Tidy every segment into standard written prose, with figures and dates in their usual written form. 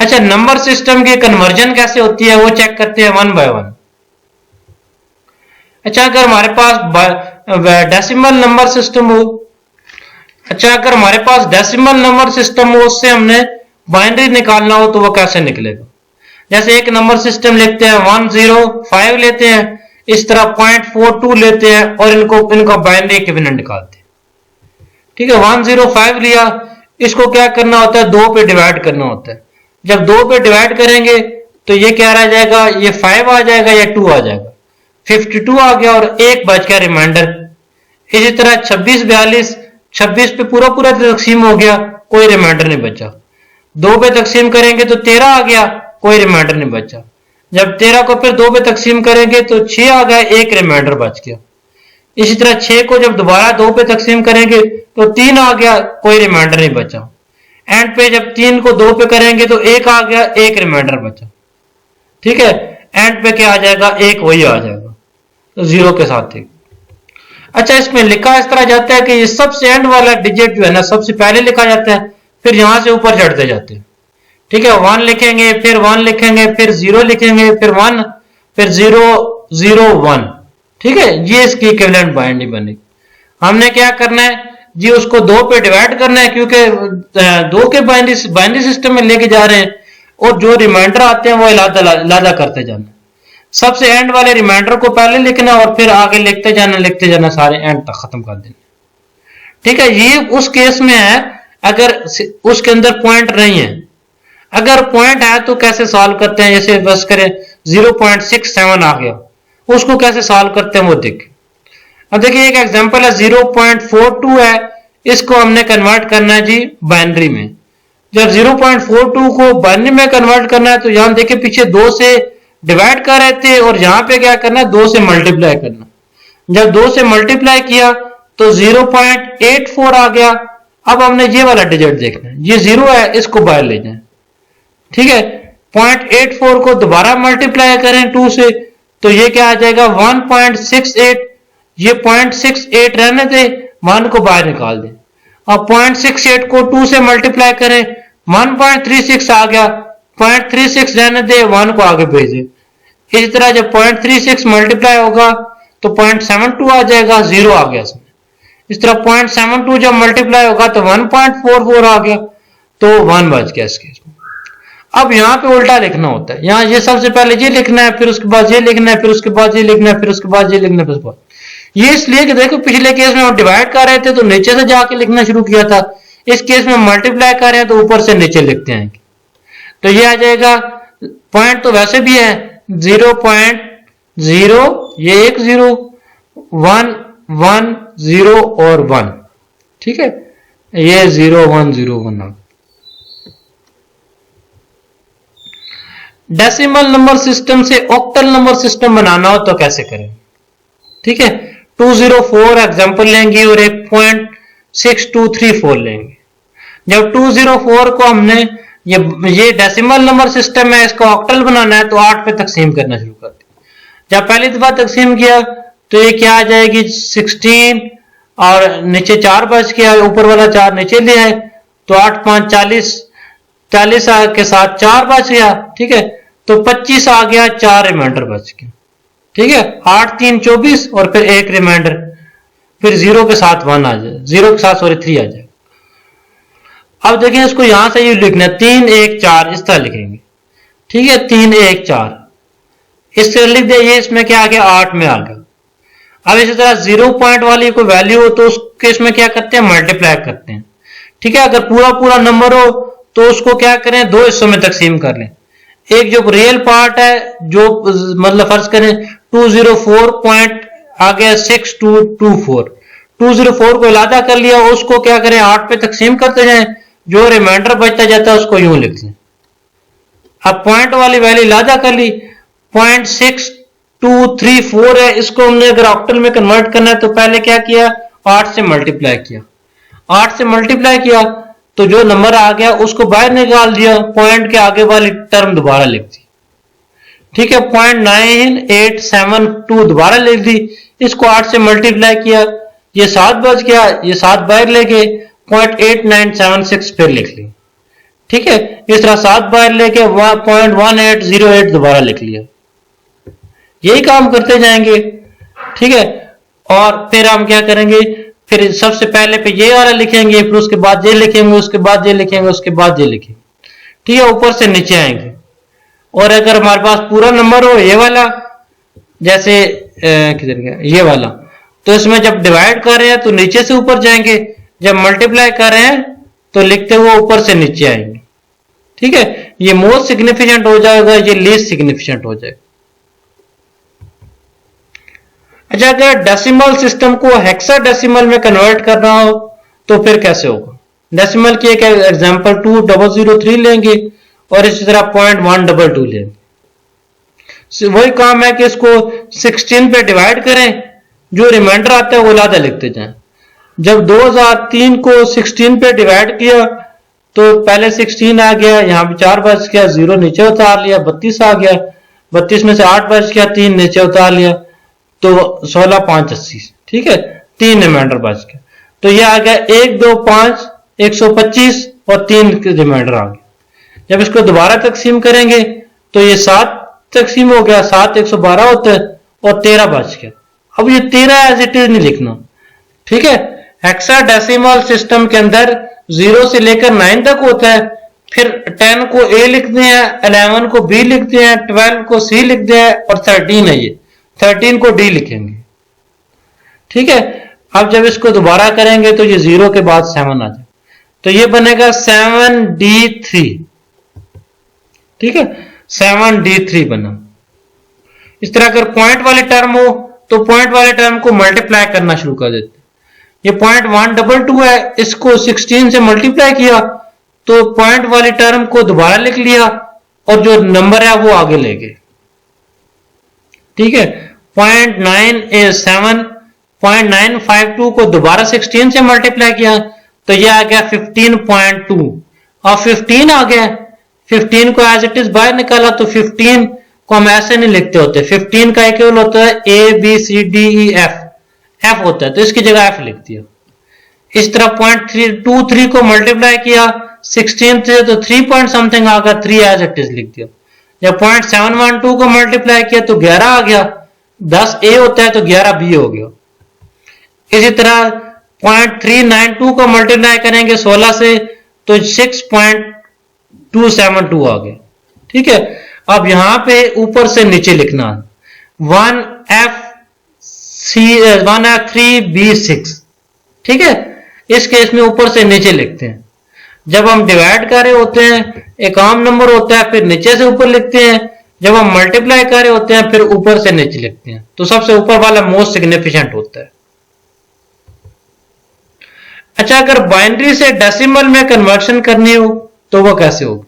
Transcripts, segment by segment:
अच्छा, number system की conversion कैसे होती है वो चेक करते हैं वन बाय वन। अच्छा, अगर हमारे पास डेसिमल नंबर सिस्टम हो, उससे हमने बाइनरी निकालना हो तो वो कैसे निकलेगा? जैसे एक नंबर सिस्टम लेते हैं 105 लेते हैं, इस तरह 0.42 लेते हैं और इनका बाइनरी इक्विवेलेंट निकालते हैं। ठीक है, 105 लिया, इसको क्या करना होता है, 2 पे डिवाइड करना होता है। जब 2 पे डिवाइड करेंगे तो ये क्या रह जाएगा, ये 5 आ जाएगा या 2 आ जाएगा, 52 आ गया और 1 बच गया रिमाइंडर। इसी तरह 26 पे पूरा पूरा तकसीम हो गया, कोई रिमाइंडर नहीं बचा। 2 पे तकसीम करेंगे तो 13 आ गया, कोई रिमाइंडर नहीं बचा। जब 13 को फिर 2 पे तकसीम करेंगे तो 6 आ गया, 1 रिमाइंडर बच गया। इसी तरह 6 को जब दोबारा 2 पे तकसीम करेंगे तो 3 आ गया, कोई रिमाइंडर नहीं बचा। एंड पे जब 3 को 2 पे करेंगे तो 1 आ गया, 1 रिमाइंडर बचा। ठीक है, एंड पे क्या आ जाएगा, 1 वही आ जाएगा, तो 0 के साथ 1। अच्छा, इसमें लिखा इस तरह जाता है कि ये सबसे एंड वाला डिजिट जो है ना सबसे पहले लिखा जाता है, फिर यहां से ऊपर चढ़ते जाते हैं। ठीक है, 1 लिखेंगे, फिर 1 लिखेंगे, फिर 0 लिखेंगे, फिर 1, फिर 0 0 1। ठीक है, ये इसकी इक्विवेलेंट बाइनरी बनेगी। हमने क्या करना है जी, उसको 2 पे डिवाइड करना है, क्योंकि 2 के बाइनरी सिस्टम में लेके जा रहे हैं और जो रिमाइंडर आते हैं वो इलादा करते जाना। सबसे एंड वाले रिमाइंडर को पहले लिखना और फिर आगे लिखते जाना, सारे एंड तक खत्म कर देना। ठीक है, ये उस केस में है अगर उसके अंदर पॉइंट नहीं है। अगर पॉइंट है तो कैसे सॉल्व करते हैं, जैसे बस करें 0.67 आ गया, उसको कैसे सॉल्व करते हैं वो देखें। अब देखिए एक एग्जांपल है 0.42 है, इसको हमने कन्वर्ट करना है जी बाइनरी में। जब 0.42 को बाइनरी में कन्वर्ट करना है तो यहां देखिए पीछे 2 से डिवाइड कर रहे थे और यहां पे क्या करना है, 2 से मल्टीप्लाई करना। जब 2 से मल्टीप्लाई किया तो 0.84 आ गया। अब हमने ये वाला डिजिट देखना है, ये 0 है, इसको बाहर ले जाए। ठीक है, 0.84 को दोबारा मल्टीप्लाई करें 2 से तो ये क्या आ जाएगा 1.68। ये 0.68 रहने दे, 1 को बाहर निकाल दें। अब 0.68 को 2 से मल्टीप्लाई करें, 1.36 आ गया, 0.36 रहने दे, 1 को आगे भेजे। इसी तरह जब 0.36 मल्टीप्लाई होगा तो 0.72 आ जाएगा, 0 आ गया इसमें। इस तरह 0.72 जब मल्टीप्लाई होगा तो 1.44 आ गया, तो 1 बच गया इस केस में। अब यहां पे उल्टा लिखना होता है, यहां ये सबसे पहले ये लिखना है, फिर उसके बाद ये लिखना है, फिर उसके बाद ये लिखना है, फिर उसके बाद ये लिखना है, फिर उसके बाद ये। इसलिए कि देखो पिछले केस में हम डिवाइड कर रहे थे तो नीचे से जाके लिखना शुरू किया था, इस केस में मल्टीप्लाई कर रहे हैं तो ऊपर से नीचे लिखते हैं। तो ये आ जाएगा, पॉइंट तो वैसे भी है 0.0, ये 1 0 1 1 0 और 1। ठीक है, ये 0 1 0 1। डेसिमल नंबर सिस्टम से ऑक्टल नंबर सिस्टम बनाना हो तो कैसे करें? ठीक है, 204 एग्जांपल लेंगे और एक 0.6234 लेंगे। जब 204 को हमने ये डेसिमल नंबर सिस्टम है, इसको ऑक्टल बनाना है तो 8 पे तकसीम करना शुरू कर दिया। जब पहली दफा तकसीम किया तो ये क्या आ जाएगी 16 और नीचे 4 बच गया, ऊपर वाला 4 नीचे ले आए तो 8 5 40 के साथ 4 बच गया। ठीक है, तो 25 आ गया, 4 रिमाइंडर बच गया। ठीक है, 8 3 24 और फिर 1 रिमाइंडर, फिर 0 के साथ 1 आ जाए, 0 के साथ 3 आ जाए। अब देखें इसको यहां से ये लिखना है 3 1 4, इस तरह लिखेंगे। ठीक है, 3 1 4 इस तरह लिख दिया, ये इसमें क्या आ गया 8 में आ गया। अब इसी तरह 0 पॉइंट वाली कोई वैल्यू हो तो उसके इसमें क्या करते हैं, मल्टीप्लाई करते हैं। ठीक है, अगर पूरा नंबर हो तो उसको क्या करें, 2 हिस्सों में तकसीम कर लें। एक जो रियल पार्ट है, जो मतलब फर्ज करें 204 पॉइंट आ गया 6224, 204 को इलादा कर लिया, उसको क्या करें 8 पे तकसीम करते जाएं, जो रिमाइंडर बचता जाता है उसको यूं लिख लें। अब पॉइंट वाली वैल्यू इलादा कर ली, 0.6234 है, इसको हमने अगर ऑक्टल में कन्वर्ट करना है तो पहले क्या किया 8 से मल्टीप्लाई किया। 8 से मल्टीप्लाई किया तो जो नंबर आ गया उसको बाहर निकाल दिया, पॉइंट के आगे वाली टर्म दोबारा लिख दी। ठीक है, 0.9872 दोबारा लिख दी, इसको 8 से मल्टीप्लाई किया, ये 7 बच गया, ये 7 बाहर ले गए, 0.8976 फिर लिख ली। ठीक है, इस तरह 7 बार लेके 0.1808 दोबारा लिख लिया, यही काम करते जाएंगे। ठीक है, और फिर हम क्या करेंगे, फिर सबसे पहले पे ये वाला लिखेंगे, फिर उसके बाद ये लिखेंगे, उसके बाद ये लिखेंगे, उसके बाद ये लिखेंगे। ठीक है, ऊपर से नीचे आएंगे। और अगर हमारे पास पूरा नंबर हो ये वाला, जैसे किधर गया ये वाला, तो इसमें जब डिवाइड कर रहे हैं तो नीचे से ऊपर जाएंगे, जब मल्टीप्लाई कर रहे हैं तो लिखते हुए ऊपर से नीचे आएंगे। ठीक है, ये मोस्ट सिग्निफिकेंट हो जाएगा, ये लीस्ट सिग्निफिकेंट हो जाएगा। अच्छा, अगर डेसिमल सिस्टम को हेक्साडेसिमल में कन्वर्ट करना हो तो फिर कैसे होगा? डेसिमल की एक एग्जांपल 2003 लेंगे और इसी तरह 0.122 लेंगे। वही काम है कि इसको 16 पे डिवाइड करें, जो रिमाइंडर आता है वो लादा लिखते जाएं। जब 2003 को 16 पे डिवाइड किया तो पहले 16 आ गया, यहाँ पे 4 बच गया, 0 नीचे उतार लिया, 32 आ गया, 32 में से 8 बच गया, 3 नीचे उतार लिया, तो 16 5 80। ठीक है, 3 रिमाइंडर बच गया, तो ये आ गया 1 2 5 125 और 3 रिमाइंडर आ गया। जब इसको दोबारा तकसीम करेंगे तो ये 7 तकसीम हो गया, 7 112 होता है और 13 बच गया। अब ये 13 एज इट इज नहीं लिखना। ठीक है, हेक्साडेसिमल सिस्टम के अंदर 0 से लेकर 9 तक होता है, फिर 10 को ए लिखते हैं, 11 को बी लिखते हैं, 12 को सी लिखते हैं और 13 है, ये 13 को डी लिखेंगे। ठीक है, अब जब इसको दोबारा करेंगे तो ये 0 के बाद 7 आ जाए, तो ये बनेगा 7D3। ठीक है, 7D3 बना। इस तरह अगर पॉइंट वाली टर्म हो तो पॉइंट वाले टर्म को मल्टीप्लाई करना शुरू कर देते। ये 0.122 है, इसको 16 से मल्टीप्लाई किया तो पॉइंट वाली टर्म को दोबारा लिख लिया और जो नंबर है वो आगे ले गए। ठीक है, 0.987 0.952 को दोबारा 16 से मल्टीप्लाई किया तो ये आ गया 15.2 और 15 आ गया। 15 को एज इट इज बाहर निकाला तो 15 को हम ऐसे नहीं लिखते होते, 15 का इक्वल होता है ABCDEF, F होता है, तो इसकी जगह F लिख दिया। इस तरह 0.323 को मल्टीप्लाई किया 16 से तो 3 पॉइंट समथिंग आ गया, 3 एज इट इज लिख दिया। जब 0.712 को मल्टीप्लाई किया तो 11 आ गया, 10 A होता है तो 11 B हो गया। इसी तरह 0.392 को मल्टीप्लाई करेंगे 16 से तो 6.272 आ गया। ठीक है, अब यहां पे ऊपर से नीचे लिखना 1F3B6। ठीक है, इस केस में ऊपर से नीचे लिखते हैं। जब हम डिवाइड कर रहे होते हैं एक आम नंबर होता है, फिर नीचे से ऊपर लिखते हैं। जब हम मल्टीप्लाई कर रहे होते हैं फिर ऊपर से नीचे लिखते हैं, तो सबसे ऊपर वाला मोस्ट सिग्निफिकेंट होता है। अच्छा, अगर बाइनरी से डेसिमल में कन्वर्शन करनी हो तो वो कैसे होगी?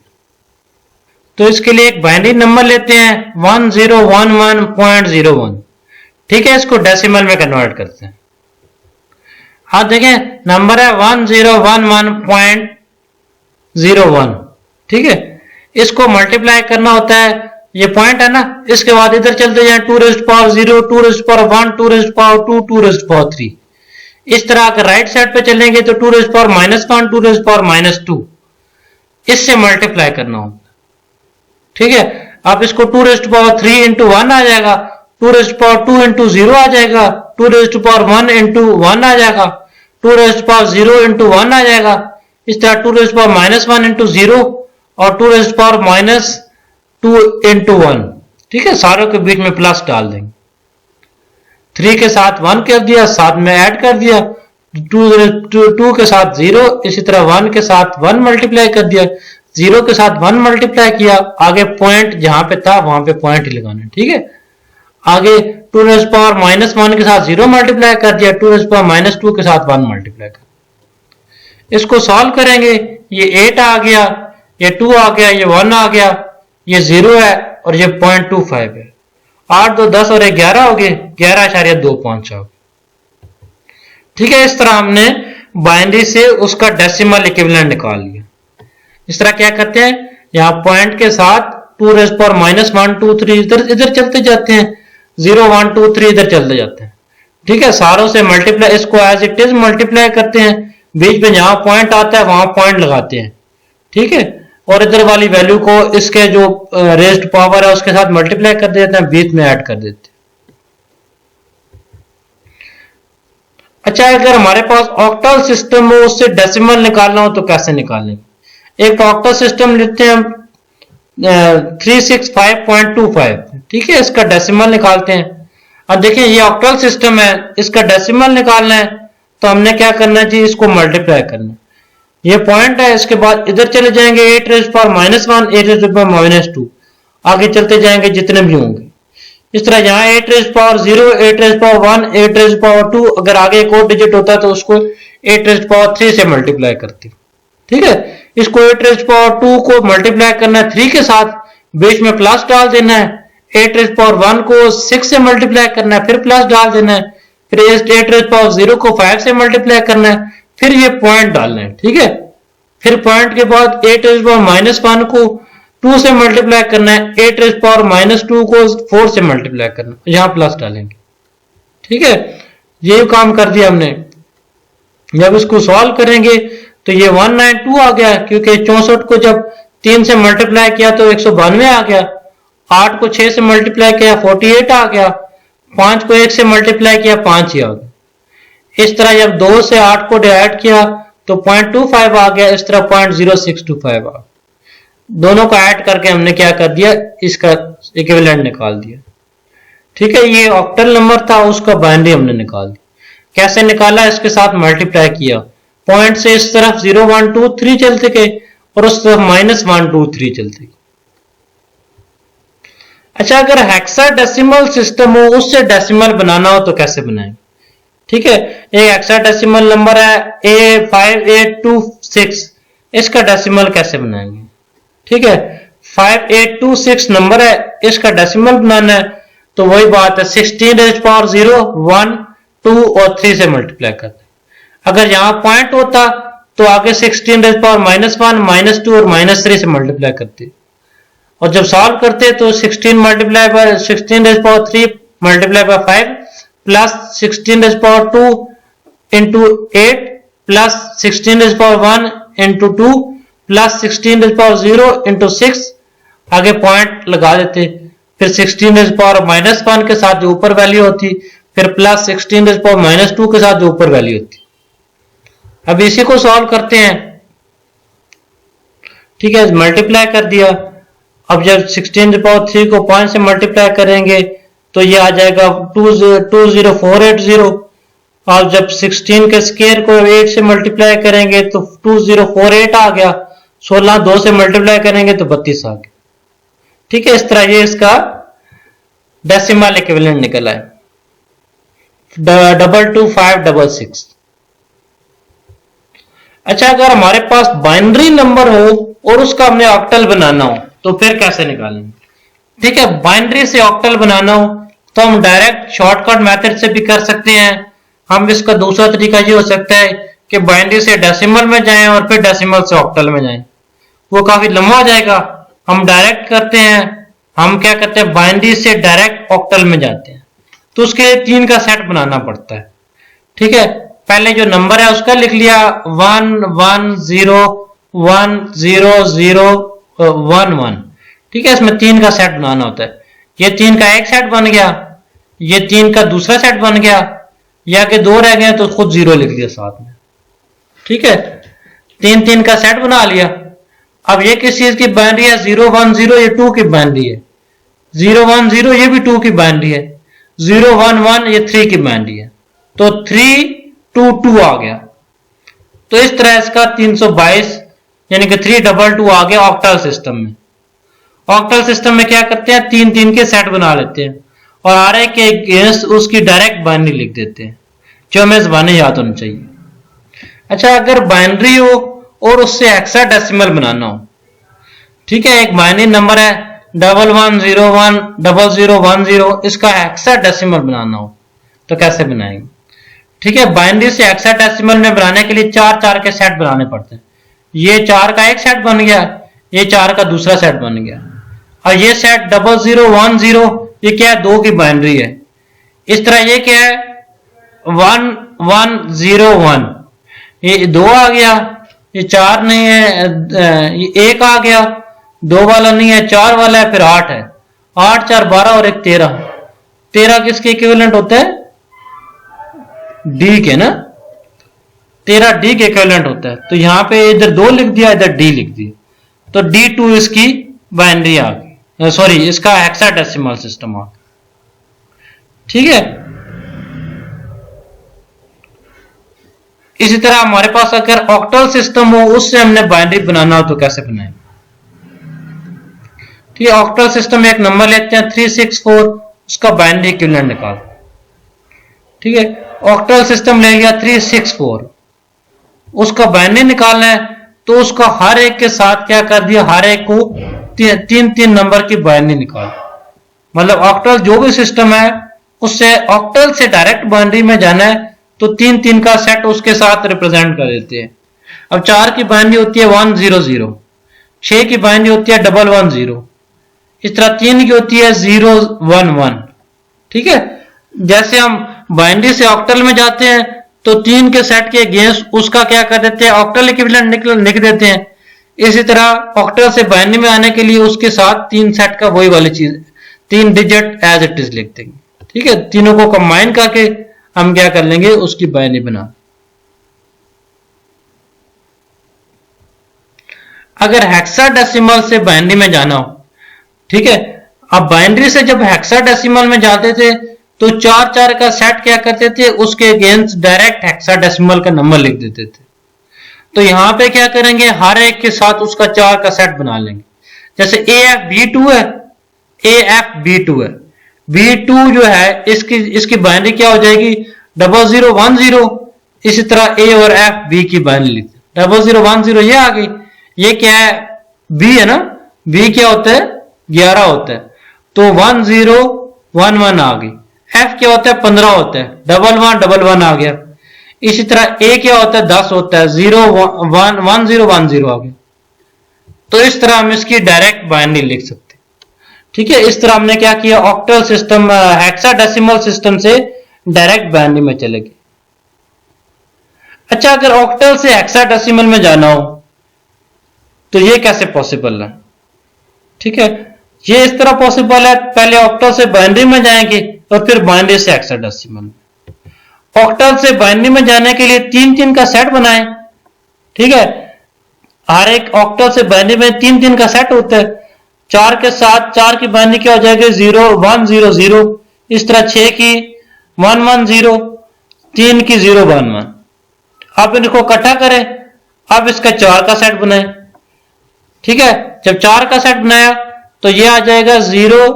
तो इसके लिए एक बाइनरी नंबर लेते हैं 1011.01। ठीक है, इसको डेसिमल में कन्वर्ट करते हैं। आप देखें नंबर है 1011.01। ठीक है, इसको मल्टीप्लाई करना होता है, ये पॉइंट है ना, इसके बाद इधर चलते जाए 2⁻0 2⁻1 2⁻2 2⁻3। इस तरह अगर राइट साइड पे चलेंगे तो 2⁻1 2⁻2 इससे मल्टीप्लाई करना होता है। ठीक है, आप इसको 2⁻3 इंटू 1 आ जाएगा, 2⁻2 इंटू 0 आ जाएगा, 2⁻1 इंटू 1 आ जाएगा, 2⁻0 इंटू 1 आ जाएगा। इस तरह 2⁻1 इंटू 0 और 2⁻2 इंटू 1। ठीक है, सारों के बीच में प्लस डाल देंगे। 3 के साथ 1 कर दिया, साथ में ऐड कर दिया, 2 के साथ 0, इसी तरह 1 के साथ 1 मल्टीप्लाई कर दिया, 0 के साथ 1 मल्टीप्लाई किया, आगे पॉइंट जहां पे था वहां पे पॉइंट ही लगाना है। ठीक है, आगे 2⁻1 के साथ 0 मल्टीप्लाई कर दिया, 2⁻2 के साथ 1 मल्टीप्लाई कर। इसको सॉल्व करेंगे, ये 8 आ गया, ये 2 आ गया, ये 1 आ गया, ये 0 है और ये 0.25 है। 8 2 10 और 11 हो गए, 11.25 आ गए। ठीक है, इस तरह हमने बाइनरी से उसका डेसिमल इक्विवेलेंट निकाल लिया। इस तरह क्या करते हैं, यहाँ पॉइंट के साथ 2⁻1 2 3 इधर चलते जाते हैं, 0 1 2 3 इधर चलते जाते हैं। ठीक है, सारों से मल्टीप्लाई, इसको एज इट इज मल्टीप्लाई करते हैं, बीच में जहां पॉइंट आता है वहां पॉइंट लगाते हैं। ठीक है, और इधर वाली वैल्यू को इसके जो रेज्ड पावर है उसके साथ मल्टीप्लाई कर देते हैं, बीच में ऐड कर देते हैं। अच्छा, अगर हमारे पास ऑक्टल सिस्टम हो उससे डेसिमल निकालना हो तो कैसे निकालेंगे? एक ऑक्टल सिस्टम लेते हैं हम 365.25, ठीक है, इसका डेसिमल निकालते हैं। अब देखिए ये ऑक्टल सिस्टम है, इसका डेसिमल निकालना है तो हमने क्या करना है जी, इसको मल्टीप्लाई करना है। ये पॉइंट है, इसके बाद इधर चले जाएंगे 8 raised power -1, 8 raised power -2, आगे चलते जाएंगे जितने भी होंगे। इस तरह यहाँ 8 raised power 0, 8 raised power 1, 8 raised power 2, अगर आगे एक और डिजिट होता है तो उसको 8 raised power 3 से मल्टीप्लाई करती, ठीक है। इसको 8 raised power 2 को मल्टीप्लाई करना है 3 के साथ, बीच में प्लस डाल देना है। 8 raised power 1 को 6 से मल्टीप्लाई करना है, फिर प्लस डाल देना है। फिर 8 raised power 0 को 5 से मल्टीप्लाई करना है, फिर ये पॉइंट डालना है, ठीक है। फिर पॉइंट के बाद 8 raised power -1 को 2 से मल्टीप्लाई करना है, 8 raised power -2 को 4 से मल्टीप्लाई करना है, यहां प्लस डालेंगे, ठीक है। ये काम कर दिया हमने। जब इसको सॉल्व करेंगे तो ये 192 आ गया, क्योंकि 64 को जब 3 से मल्टीप्लाई किया तो 192 आ गया, 8 को 6 से मल्टीप्लाई किया 48 आ गया, 5 को 1 से मल्टीप्लाई किया 5 ही आ गया। इस तरह जब 2 से 8 को डिवाइड किया तो 0.25 आ गया, इस तरह 0.0625 आ गया। दोनों को ऐड करके हमने क्या कर दिया, इसका इक्विवेलेंट निकाल दिया, ठीक है। ये ऑक्टल नंबर था, उसका बाइनरी हमने निकाल दिया। कैसे निकाला, इसके साथ मल्टीप्लाई किया, पॉइंट से इस तरफ 0 1 2 3 चलते गए और उस तरफ -1 2 3 चलते गए। अच्छा, अगर हेक्साडेसिमल सिस्टम हो उससे डेसिमल बनाना हो तो कैसे बनाएंगे? ठीक है, एक हेक्साडेसिमल नंबर है A5826, इसका डेसिमल कैसे बनाएंगे? ठीक है, 5826 नंबर है, इसका डेसिमल बनाना है तो वही बात है, 16 raised power 0, 1, 2 और 3 से मल्टीप्लाई करते हैं। अगर यहां पॉइंट होता तो आगे 16 raised power -1, -2 और -3 से मल्टीप्लाई करते, और जब सॉल्व करते तो 16 multiply by 16 raised power 3 multiply by 5 plus 16 raised power 2 into 8 plus 16 raised power 1 into 2 plus 16 raised power 0 into 6, आगे पॉइंट लगा देते, फिर 16 raised power -1 के साथ जो ऊपर वैल्यू होती, फिर प्लस 16 raised power -2 के साथ जो ऊपर वैल्यू होती। अब इसी को सॉल्व करते हैं, ठीक है, मल्टीप्लाई कर दिया। अब जब 16 raised power 3 को 5 से मल्टीप्लाई करेंगे तो ये आ जाएगा 20480, और जब 16 के स्क्वायर को 8 से मल्टीप्लाई करेंगे तो 2048 आ गया, 16 2 से मल्टीप्लाई करेंगे तो 32 आ गया, ठीक है। इस तरह ये इसका डेसिमल इक्विवेलेंट निकला है 22566। अच्छा, अगर हमारे पास बाइनरी नंबर हो और उसका हमने ऑक्टल बनाना हो तो फिर कैसे निकालेंगे? ठीक है, बाइनरी से ऑक्टल बनाना हो तो हम डायरेक्ट शॉर्टकट मेथड से भी कर सकते हैं। हम इसका दूसरा तरीका ये हो सकता है कि बाइनरी से डेसिमल में जाएं और फिर डेसिमल से ऑक्टल में जाएं, वो काफी लंबा हो जाएगा। हम डायरेक्ट करते हैं, हम क्या करते हैं, बाइनरी से डायरेक्ट ऑक्टल में जाते हैं, तो उसके लिए 3 का सेट बनाना पड़ता है, ठीक है। पहले जो नंबर है उसका लिख लिया 1 1 0 1 0 0 1 1, ठीक है। इसमें 3 का सेट बनाना होता है। ये 3 का एक सेट बन गया, ये 3 का दूसरा सेट बन गया, या कि 2 रह गए तो खुद 0 लिख दिया साथ में, ठीक है। 3 3 का सेट बना लिया। अब ये किस चीज की बाइनरी है? 0 1 0 ये 2 की बाइनरी है, 0 1 0 ये भी 2 की बाइनरी है, 0 1 1 ये 3 की बाइनरी है, तो 3 2 2 आ गया। तो इस तरह इसका 322 यानी कि 322 आ गया ऑक्टल सिस्टम में। ऑक्टल सिस्टम में क्या करते हैं, 3 3 के सेट बना लेते हैं और आर के अगेंस्ट उसकी डायरेक्ट बाइनरी लिख देते हैं, जो हमें ज़बानी याद होनी चाहिए। अच्छा, अगर बाइनरी हो और उससे हेक्साडेसिमल बनाना हो, ठीक है, एक बाइनरी नंबर है 1101 0010, इसका हेक्साडेसिमल बनाना हो तो कैसे बनाएंगे? ठीक है, बाइनरी से हेक्साडेसिमल में बनाने के लिए 4 4 के सेट बनाने पड़ते हैं। ये 4 का एक सेट बन गया, ये 4 का दूसरा सेट बन गया, और ये सेट 0010 ये क्या है, 2 की बाइनरी है। इस तरह ये क्या है 1101, ये 2 आ गया, ये 4 नहीं है, ये 1 आ गया, 2 वाला नहीं है, 4 वाला है, फिर 8 है, 8 4 12 और एक 13, 13 किसके इक्विवेलेंट होता है? डी के ना, 13 डी के इक्विवेलेंट होता है। तो यहां पे इधर 2 लिख दिया, इधर डी लिख दिया, तो D2 इसकी बाइनरी आ गई, सॉरी इसका हेक्साडेसिमल सिस्टम आ गया। ठीक है, इसी तरह हमारे पास अगर ऑक्टल सिस्टम हो, उससे हमने बाइनरी बनाना हो तो कैसे बनाएंगे? ठीक है, ऑक्टल सिस्टम में एक नंबर लेते हैं 364, उसका बाइनरी इक्विवेलेंट निकाल। ठीक है, ऑक्टल सिस्टम ले लिया 364, उसका बाइनरी निकालना है, तो उसका हर एक के साथ क्या कर दिया, हर एक को 3 नंबर की बाइनरी निकाल। मतलब ऑक्टल जो भी सिस्टम है उससे ऑक्टल से डायरेक्ट बाइनरी में जाना है तो 3 का सेट उसके साथ रिप्रेजेंट कर देते हैं। अब 4 की बाइनरी होती है 100, 6 की बाइनरी होती है 110, इस तरह 3 की होती है 011। ठीक है, जैसे हम बाइनरी से ऑक्टल में जाते हैं तो 3 के सेट के अगेंस्ट उसका क्या कर देते हैं, ऑक्टल इक्विवेलेंट लिख देते हैं। इसी तरह ऑक्टल से बाइनरी में आने के लिए उसके साथ 3 सेट का वही वाली चीज, 3 डिजिट एज इट इज लिख देंगे। ठीक है, तीनों को कंबाइन करके हम क्या कर लेंगे, उसकी बाइनरी बना। अगर हेक्साडेसिमल से बाइनरी में जाना हो, ठीक है, अब बाइनरी से जब हेक्साडेसिमल में जाते थे तो 4 का सेट क्या करते थे, उसके अगेंस्ट डायरेक्ट हेक्साडेसिमल का नंबर लिख देते थे। तो यहां पे क्या करेंगे, हर एक के साथ उसका 4 का सेट बना लेंगे। जैसे AFB2 है, AFB2 है, B2 जो है इसकी बाइनरी क्या हो जाएगी 0010। इसी तरह A और F B की बाइनरी लिखते 0010, ये आ गई। ये क्या है, B है ना, B क्या होता है 11 होता है, तो 1011 आ गई। F क्या होता है 15 होता है, 1111 आ गया। इसी तरह A क्या होता है 10 होता है, 1010 आ गया। तो इस तरह हम इसकी डायरेक्ट बाइनरी लिख सकते हैं। ठीक है, इस तरह हमने क्या किया, ऑक्टल सिस्टम हेक्साडेसिमल सिस्टम से डायरेक्ट बाइनरी में चले गए। अच्छा, अगर ऑक्टल से हेक्साडेसिमल में जाना हो तो ये कैसे पॉसिबल है? ठीक है, ये इस तरह पॉसिबल है, पहले ऑक्टल से बाइनरी में जाएंगे और फिर बाइनरी से हेक्साडेसिमल। ऑक्टल से बाइनरी में जाने के लिए 3 का सेट बनाएं। ठीक है, हर एक ऑक्टल से बाइनरी में 3 का सेट होता है। 4 के साथ 4 की बाइनरी क्या हो जाएगी 0100, इस तरह 6 की 110, 3 की 011। आप इनको इकट्ठा करें, अब इसका 4 का सेट बनाएं। ठीक है, जब 4 का सेट बनाया तो ये आ जाएगा 0100,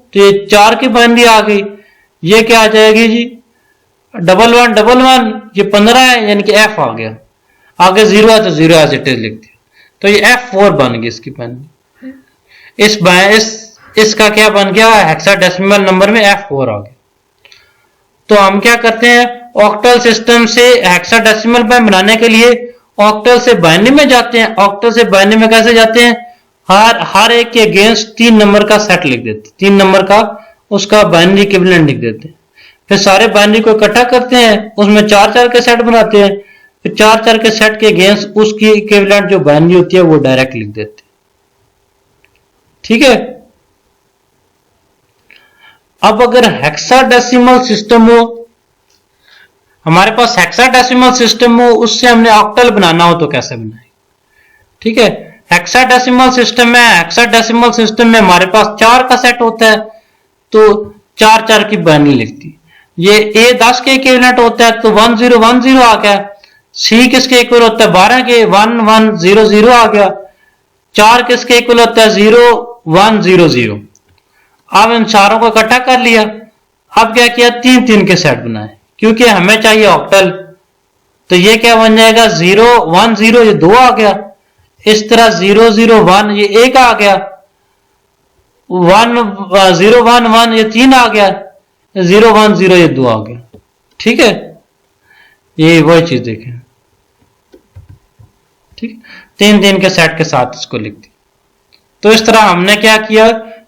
तो ये 4 की बाइनरी आ गई। ये क्या आ जाएगी जी 1111, ये 15 है, यानी कि F आ गया। आगे 0 है तो 0 एज इट इज लिख दिया, तो ये F4 बन गई इसकी बाइनरी। इसका क्या बन गया, हेक्साडेसिमल नंबर में F4 आ गया। तो हम क्या करते हैं, ऑक्टल सिस्टम से हेक्साडेसिमल में बनाने के लिए ऑक्टल से बाइनरी में जाते हैं। ऑक्टल से बाइनरी में कैसे जाते हैं, हर एक के अगेंस्ट 3 नंबर का सेट लिख देते, 3 नंबर का उसका बाइनरी इक्विवेलेंट लिख देते हैं। फिर सारे बाइनरी को इकट्ठा करते हैं, उसमें 4 के सेट बनाते हैं, फिर 4 के सेट के अगेंस्ट उसकी इक्विवेलेंट जो बाइनरी होती है वो डायरेक्ट लिख देते हैं। ठीक है, अब अगर हेक्साडेसिमल सिस्टम हो, हमारे पास हेक्साडेसिमल सिस्टम हो, उससे हमने ऑक्टल बनाना हो तो कैसे बनाए? ठीक है, हेक्साडेसिमल सिस्टम में हमारे पास 4 का सेट होता है, तो 4 की बाइनरी लिखती। ये A 10 के इक्विवेलेंट होता है तो 1010 आ गया। C किसके इक्वल होता है 12 के, 1100 आ गया। 4 किसके इक्वल होता है 0100। अब इन चारों को इकट्ठा कर लिया। अब क्या किया, 3 के सेट बनाए, क्योंकि हमें चाहिए ऑक्टल। तो ये क्या बन जाएगा 010, ये 2 आ गया। इस तरह 001, ये 1 आ गया। 011, ये 3 आ गया। 010, ये 2 आ गया। ठीक है, ये वही चीज देखें। ठीक, 3 के सेट के साथ इसको लिख दी। तो इस तरह हमने क्या किया,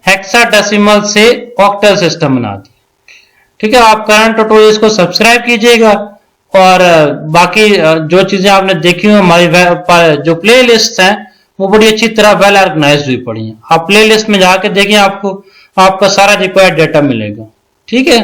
हेक्साडेसिमल से ऑक्टल सिस्टम बना दिया। ठीक है, आप करंट ट्यूटोरियल्स को सब्सक्राइब कीजिएगा और बाकी जो चीजें आपने देखी हुई हमारी जो प्ले लिस्ट है वो बड़ी अच्छी तरह वेल ऑर्गेनाइज हुई पड़ी है। आप प्ले लिस्ट में जाके देखिए, आपको आपका सारा रिक्वायर्ड डेटा मिलेगा। ठीक है।